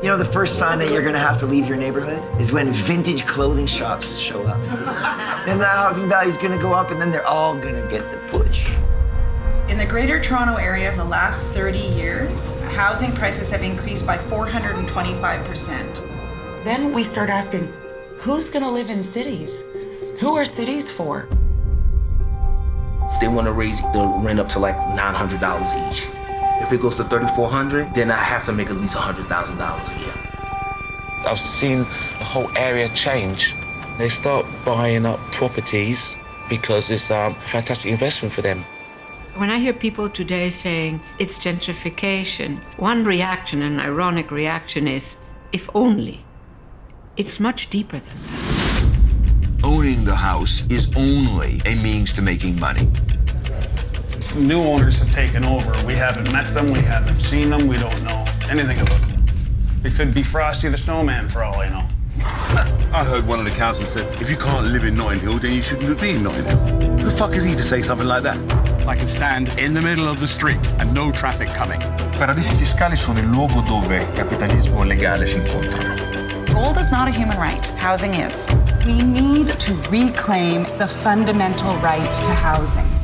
You know, the first sign that you're gonna have to leave your neighborhood is when vintage clothing shops show up. Then the housing value's gonna go up and then they're all gonna get the push. In the Greater Toronto Area of the last 30 years, housing prices have increased by 425%. Then we start asking, who's gonna live in cities? Who are cities for? They want to raise the rent up to like $900 each. If it goes to $3,400, then I have to make at least $100,000 a year. I've seen the whole area change. They start buying up properties because it's a fantastic investment for them. When I hear people today saying it's gentrification, one reaction, an ironic reaction, is, if only. It's much deeper than that. Owning the house is only a means to making money. New owners have taken over. We haven't met them, we haven't seen them, we don't know anything about them. It could be Frosty the Snowman for all I know. I heard one of the councillors said, if you can't live in Notting Hill, then you shouldn't be in Notting Hill. Who the fuck is he to say something like that? I can stand in the middle of the street and no traffic coming. Paradisi fiscali sono il luogo dove capitalismo e legale si incontrano. Gold is not a human right. Housing is. We need to reclaim the fundamental right to housing.